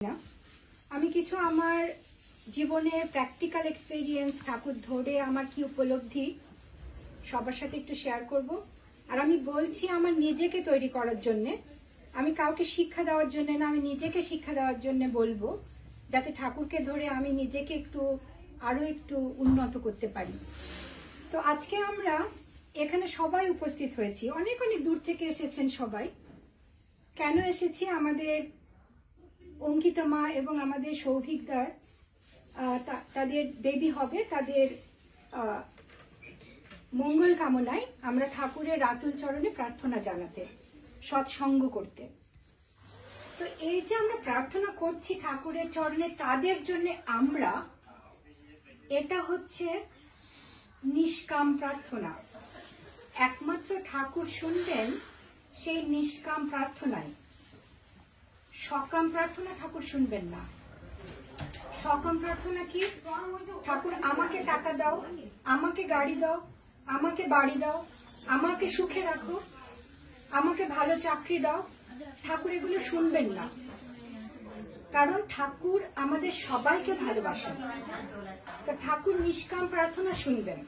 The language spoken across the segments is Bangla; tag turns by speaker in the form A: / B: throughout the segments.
A: না আমি কিছু আমার জীবনের প্র্যাকটিক্যাল এক্সপেরিয়েন্স ঠাকুর ধরে আমার কি উপলব্ধি সবার সাথে একটু শেয়ার করব। আর আমি বলছি আমার নিজেকে তৈরি করার জন্য, আমি কাউকে শিক্ষা দেওয়ার জন্য না, আমি নিজেকে শিক্ষা দেওয়ার জন্য বলবো, যাতে ঠাকুরকে ধরে আমি নিজেকে আরো একটু উন্নত করতে পারি। তো আজকে আমরা এখানে সবাই উপস্থিত হয়েছি, অনেক অনেক দূর থেকে এসেছেন সবাই। কেন এসেছি? আমাদের অঙ্কিতা মা এবং আমাদের সৌভিকদার তাদের বেবি হবে, তাদের মঙ্গল কামনায় আমরা ঠাকুরের রাতুল চরণে প্রার্থনা জানাতে, সৎসঙ্গ করতে। তো এই যে আমরা প্রার্থনা করছি ঠাকুরের চরণে তাদের জন্য, আমরা এটা হচ্ছে নিষ্কাম প্রার্থনা। একমাত্র ঠাকুর শুনবেন সেই নিষ্কাম প্রার্থনায়। সকাম প্রার্থনা ঠাকুর শুনবেন না। সকাম প্রার্থনা কি? ঠাকুর আমাকে টাকা দাও, আমাকে গাড়ি দাও, আমাকে বাড়ি দাও, আমাকে সুখে রাখো, আমাকে ভালো চাকরি দাও। ঠাকুর এগুলো শুনবেন না, কারণ ঠাকুর আমাদের সবাইকে ভালোবাসেন। তো ঠাকুর নিষ্কাম প্রার্থনা শুনবেন।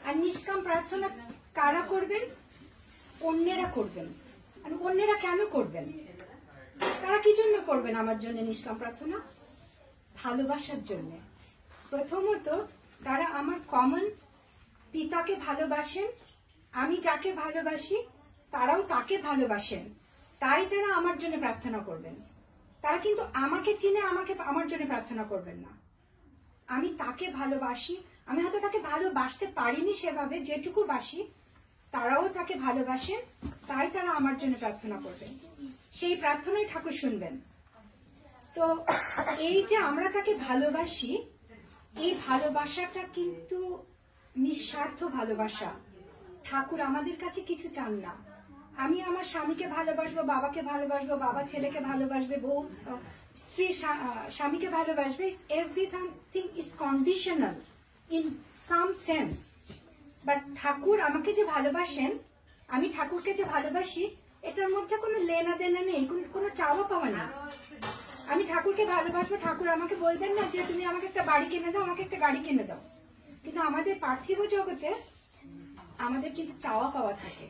A: আর নিষ্কাম প্রার্থনা কারা করবেন? অন্যেরা করবেন। আর অন্যেরা কেন করবেন? তারা কি জন্য করবেন আমার জন্য নিষ্কাম প্রার্থনা? ভালোবাসার জন্য। প্রথমত তারা আমার কমন পিতাকে ভালোবাসেন, আমি যাকে ভালোবাসি তারাও তাকে ভালোবাসেন, তাই তারা আমার জন্য প্রার্থনা করবেন। তারা কিন্তু আমাকে চিনে আমার জন্য প্রার্থনা করবেন না। আমি তাকে ভালোবাসি, আমি হয়তো তাকে ভালোবাসতে পারিনি সেভাবে, যেটুকু বাসি তারাও তাকে ভালোবাসেন, তাই তারা আমার জন্য প্রার্থনা করবেন। সেই প্রার্থনাই ঠাকুর শুনবেন। তো এই যে আমরা তাকে ভালোবাসি, এই ভালোবাসাটা কিন্তু নিঃস্বার্থ ভালোবাসা। ঠাকুর আমাদের কাছে কিছু চান না। আমি আমার স্বামীকে ভালোবাসবো, বাবাকে ভালোবাসবো, বাবা ছেলেকে ভালোবাসবে, বউ স্ত্রী স্বামীকে ভালোবাসবে। Everything is conditional in some sense. But ঠাকুর আমাকে যে ভালোবাসেন, আমি ঠাকুরকে যে ভালোবাসি, এটার মধ্যে কোনো লেনা দেনা নেই, কোনো চাওয়া পাওয়া নেই। আমি ঠাকুরকে ভালোবাসবো, ঠাকুর আমাকে বলবেন না যে তুমি আমাকে একটা বাড়ি কিনে দাও, আমাকে একটা গাড়ি কিনে দাও। কিন্তু আমাদের পার্থিব জগতে আমাদের কিন্তু চাওয়া পাওয়া থাকে।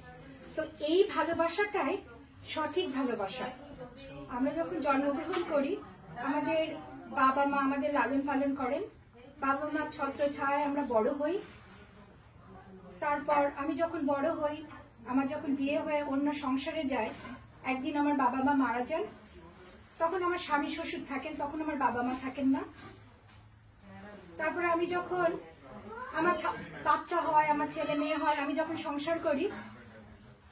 A: তো এই ভালোবাসাটাই সঠিক ভালোবাসা। আমরা যখন জন্মগ্রহণ করি, আমাদের বাবা মা আমাদের লালন পালন করেন, বাবা মা ছত্র ছায় আমরা বড় হই। তারপর আমি যখন বড় হই, আমার যখন বিয়ে হয়ে অন্য সংসারে যায়, একদিন আমার বাবা মা মারা যান। তখন আমার স্বামী শ্বশুর থাকেন, তখন আমার বাবা মা থাকেন না। তারপরে আমি যখন আমার বাচ্চা হয়, আমার ছেলে মেয়ে হয়, আমি যখন সংসার করি,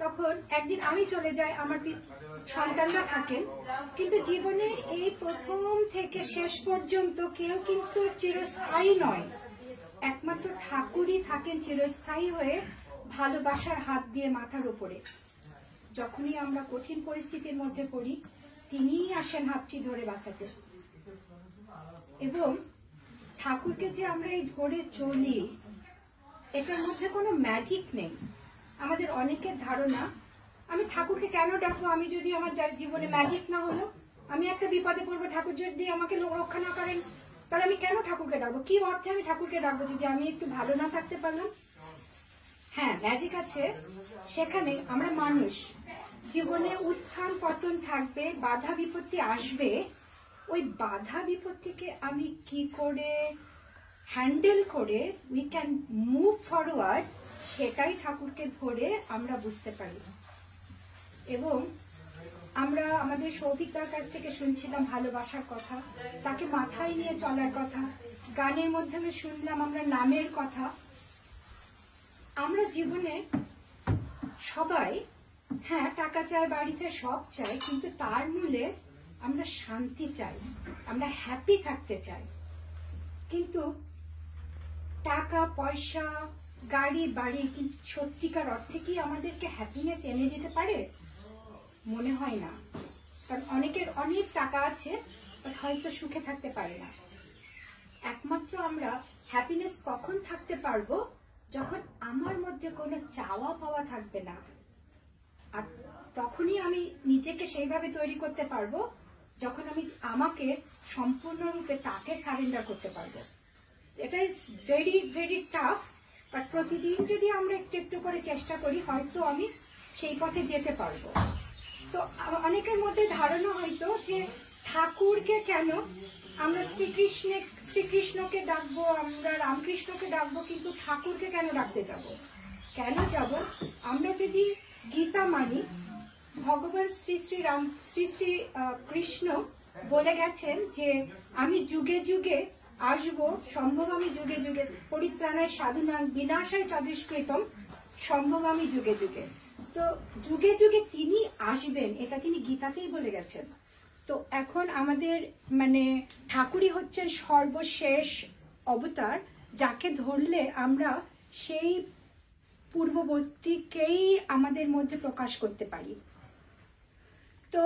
A: তখন একদিন আমি চলে যাই, আমার সন্তানরা থাকেন। কিন্তু জীবনের এই প্রথম থেকে শেষ পর্যন্ত কেউ কিন্তু চিরস্থায়ী নয়। একমাত্র ঠাকুরই থাকেন চিরস্থায়ী হয়ে, ভালোবাসার হাত দিয়ে মাথার উপরে। যখনই আমরা কঠিন পরিস্থিতির মধ্যে পড়ি, তিনিই আসেন হাতটি ধরে বাঁচাতে। এবং ঠাকুরকে যে আমরা এই ধরে চলি, এটার মধ্যে কোনো ম্যাজিক নেই। আমাদের অনেকের ধারণা, আমি ঠাকুরকে কেন ডাকবো? আমি যদি আমার জীবনে ম্যাজিক না হলো, আমি একটা বিপদে পড়বো, ঠাকুর যদি আমাকে রক্ষা না করেন, তাহলে আমি কেন ঠাকুরকে ডাকবো? কি অর্থে আমি ঠাকুরকে ডাকবো যদি আমি একটু ভালো না থাকতে পারলাম? হ্যাঁ, ম্যাজিক আছে সেখানে। আমরা মানুষ, জীবনে উত্থান পতন থাকবে, বাধা বিপত্তি আসবে। ওই বাধা বিপত্তিকে আমি কি করে হ্যান্ডেল করে উই ক্যান মুভ ফরওয়ার্ড, সেটাই ঠাকুরকে ধরে আমরা বুঝতে পারি। এবং আমরা আমাদের সৌভিকদার কাছ থেকে শুনছিলাম ভালোবাসার কথা, তাকে মাথায় নিয়ে চলার কথা। গানের মাধ্যমে শুনলাম আমরা নামের কথা। আমরা জীবনে সবাই, হ্যাঁ, টাকা চাই, বাড়ি চাই, সব চাই, কিন্তু তার মূলে আমরা শান্তি চাই, আমরা হ্যাপি থাকতে চাই। কিন্তু টাকা পয়সা, গাড়ি বাড়ি কি সত্যিকার অর্থে কি আমাদেরকে হ্যাপিনেস এনে দিতে পারে? মনে হয় না। কারণ অনেকের অনেক টাকা আছে, হয়তো সুখে থাকতে পারে না। একমাত্র আমরা হ্যাপিনেস কখন থাকতে পারবো? যখন আমার মধ্যে কোনো চাওয়া পাওয়া থাকবে না। আর তখনই আমি নিজেকে সেইভাবে তৈরি করতে পারবো যখন আমি আমাকে সম্পূর্ণরূপে তাকে সারেন্ডার করতে পারবো। এটা is very very tough, but প্রতিদিন যদি আমরা একটু একটু করে চেষ্টা করি হয়তো আমি সেই পথে যেতে পারবো। তো অনেকের মধ্যে ধারণা হয়তো যে ঠাকুরকে কেন আমরা শ্রীকৃষ্ণকে ডাকবো, আমরা রামকৃষ্ণকে ডাকবো, কিন্তু ঠাকুরকে কেন ডাকতে যাব? কেন যাব? আমরা যদি গীতা মানি, ভগবান শ্রী শ্রী কৃষ্ণ বলে গেছেন যে আমি যুগে যুগে আসবো, সম্ভব আমি যুগে যুগে, পরিত্রাণায় সাধুনাং বিনাশায় চতুষ্কৃতম সম্ভব আমি যুগে যুগে। তো যুগে যুগে তিনি আসবেন, এটা তিনি গীতাতেই বলে গেছেন। তো এখন আমাদের মানে ঠাকুরই হচ্ছেন সর্বশেষ অবতার, যাকে ধরলে আমরা সেই পূর্ববর্তীকেই আমাদের মধ্যে প্রকাশ করতে পারি। তো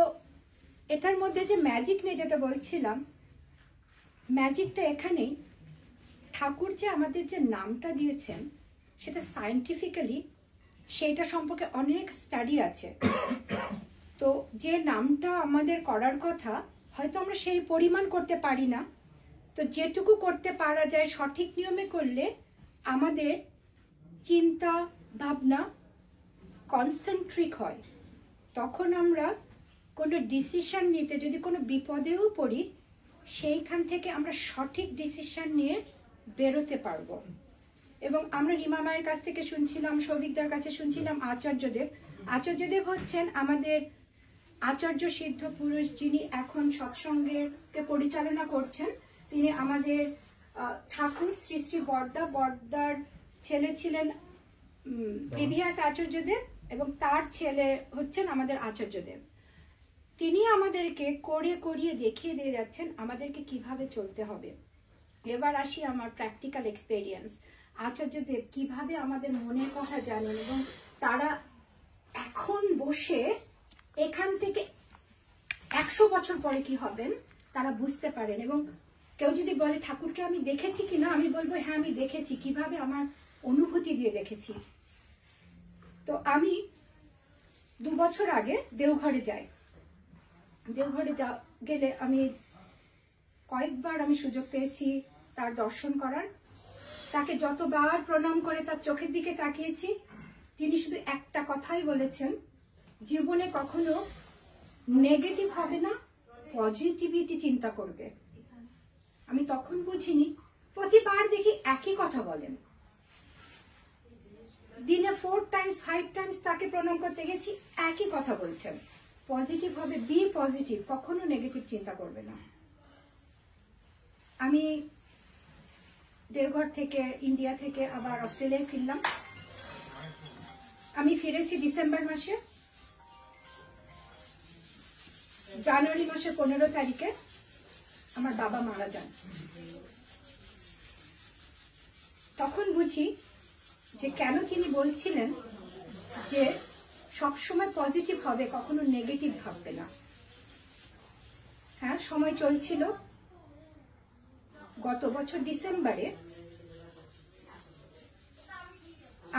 A: এটার মধ্যে যে ম্যাজিক নেই যেটা বলছিলাম, ম্যাজিকটা এখানেই। ঠাকুর যে আমাদের যে নামটা দিয়েছেন সেটা সায়েন্টিফিক্যালি সেইটা সম্পর্কে অনেক স্টাডি আছে। তো যে নামটা আমাদের করার কথা হয়তো আমরা সেই পরিমাণ করতে পারি না, তো যেটুকু করতে পারা যায় সঠিক নিয়মে করলে আমাদের চিন্তা ভাবনা কনসেন্ট্রিক হয়। তখন আমরা কোনো ডিসিশন নিতে যদি কোনো বিপদেও পড়ি, সেইখান থেকে আমরা সঠিক ডিসিশন নিয়ে বেরোতে পারবো। এবং আমরা রিমা মায়ের কাছ থেকে শুনছিলাম, সৌভিকদার কাছে শুনছিলাম আচার্যদেব। আচার্যদেব হচ্ছেন আমাদের আচার্য সিদ্ধ পুরুষ, যিনি এখন সৎসঙ্গকে পরিচালনা করছেন। তিনি আমাদের ঠাকুর শ্রী শ্রী বর্দার ছেলে ছিলেন প্রিভিয়াস আচার্যদেব, এবং তার ছেলে হচ্ছেন আমাদের আচার্যদেব। তিনি আমাদেরকে করিয়ে দেখিয়ে দিয়ে যাচ্ছেন আমাদেরকে কিভাবে চলতে হবে। এবার আসি আমার প্র্যাকটিক্যাল এক্সপেরিয়েন্স। আচার্যদেব কিভাবে আমাদের মনের কথা জানেন, এবং তারা এখন বসে এখান থেকে 100 বছর পরে কি হবেন তারা বুঝতে পারেন। এবং কেউ যদি বলে ঠাকুরকে আমি দেখেছি কিনা, আমি বলবো হ্যাঁ আমি দেখেছি। কিভাবে? আমার অনুভূতি দিয়ে দেখেছি। তো আমি 2 বছর আগে দেওঘরে যাই। দেওঘরে গেলে আমি কয়েকবার আমি সুযোগ পেয়েছি তার দর্শন করার। তাকে যতবার প্রণাম করে তার চোখের দিকে তাকিয়েছি, তিনি শুধু একটা কথাই বলেছেন, জীবনে কখনো নেগেটিভ হবে না, পজিটিভিটি চিন্তা করবে। আমি তখন বুঝিনি, প্রতিবার দেখি একই কথা বলেন। দিনে 4 টাইমস 5 টাইমস তাকে প্রণাম করতে গেছি, একই কথা বলছেন, পজিটিভ হবে, বি পজিটিভ, কখনো নেগেটিভ চিন্তা করবে না। আমি দেওঘর থেকে, ইন্ডিয়া থেকে আবার অস্ট্রেলিয়ায় ফিরলাম। আমি ফিরেছি ডিসেম্বর মাসে। জানুয়ারি মাসের 15 তারিখে আমার বাবা মারা যান। তখন বুঝি যে কেন তিনি বলছিলেন যে সবসময় পজিটিভ হবে, কখনো নেগেটিভ ভাববে না। হ্যাঁ, সময় চলছিল। গত বছর ডিসেম্বরে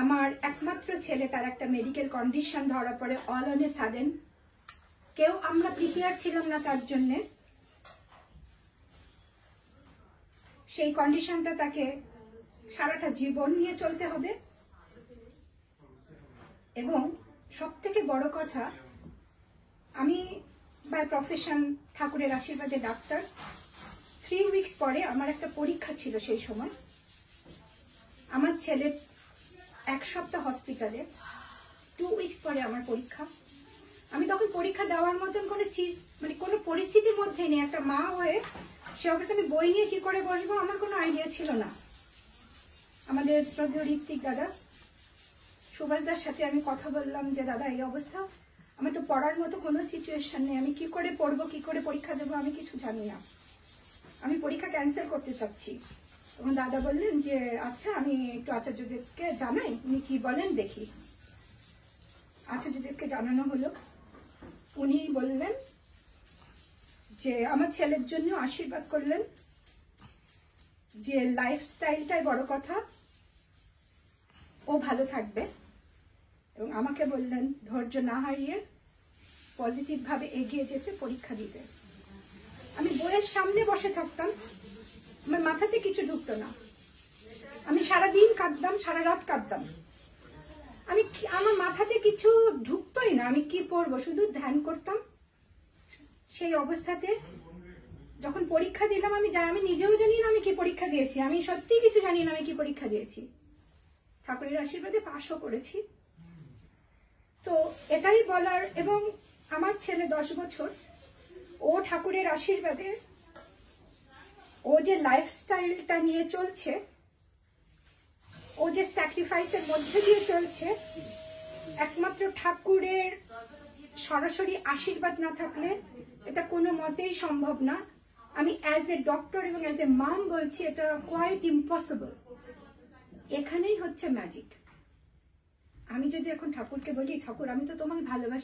A: আমার একমাত্র ছেলে, তার একটা মেডিকেল কন্ডিশন ধরা পড়ে অল অন এ সাডেন। কেউ আমরা প্রিপেয়ার ছিলাম না তার জন্যে। সেই কন্ডিশনটা তাকে সারাটা জীবন নিয়ে চলতে হবে। এবং সব থেকে বড় কথা, আমি বাই প্রফেশন ঠাকুরের আশীর্বাদে ডাক্তার। 3 উইকস পরে আমার একটা পরীক্ষা ছিল। সেই সময় আমার ছেলে 1 সপ্তাহ হসপিটালে, 2 উইকস পরে আমার পরীক্ষা। আমি তখন পরীক্ষা দেওয়ার মতন কোনো পরিস্থিতির মধ্যে নেই। একটা মা হয়ে সে অবস্থা আমি বই নিয়ে কি করে বসবো আমার কোনো আইডিয়া ছিল না। আমাদের শ্রদ্ধেয় ঋত্বিক দাদা, সুভাষদার সাথে আমি কথা বললাম যে দাদা এই অবস্থা, আমার তো পড়ার মতো কোনো সিচুয়েশন নেই, আমি কি করে পড়বো, কি করে পরীক্ষা দেবো, আমি কিছু জানি না, আমি পরীক্ষা ক্যান্সেল করতে চাচ্ছি। তখন দাদা বললেন যে আচ্ছা আমি একটু আচার্যদেবকে জানাই, উনি কি বলেন দেখি। আচার্যদেবকে জানানো হলো। উনি বললেন যে আমার ছেলের জন্য আশীর্বাদ করলেন যে লাইফস্টাইলটাই বড় কথা, ও ভালো থাকবে। এবং আমাকে বললেন ধৈর্য না হারিয়ে পজিটিভ ভাবে এগিয়ে যেতে, পরীক্ষা দিতে। আমি বইয়ের সামনে বসে থাকতাম, আমার মাথাতে কিছু ঢুকতো না, আমি সারাদিন কাঁদতাম, সারা রাত কাঁদতাম, আমার মাথাতে কিছু ঢুকতোই না, আমি কি পড়বো, শুধু ধ্যান করতাম। সেই অবস্থাতে যখন পরীক্ষা দিলাম, আমি নিজেও জানি না আমি কি পরীক্ষা দিয়েছি, আমি সত্যি কিছু জানি না আমি কি পরীক্ষা দিয়েছি। ঠাকুরের আশীর্বাদে পাশও করেছি। তো এটাই বলার, এবং আমার ছেলে 10 বছর, ও ঠাকুরের আশীর্বাদে ও যে লাইফস্টাইলটা নিয়ে চলছে, ও যে স্যাক্রিফাইসের মধ্যে দিয়ে চলছে, একমাত্র ঠাকুরের সরাসরি আশীর্বাদ না থাকলে এটা কোনো মতেই সম্ভব না। আমি অ্যাজ এ ডক্টর এবং অ্যাজ এ মাম বলছি, এটা কোয়াইট ইম্পসিবল। এখানেই হচ্ছে ম্যাজিক। আমি যদি এখন ঠাকুরকে বলি, ঠাকুর আমি তো তোমাকে ভালোবাসি,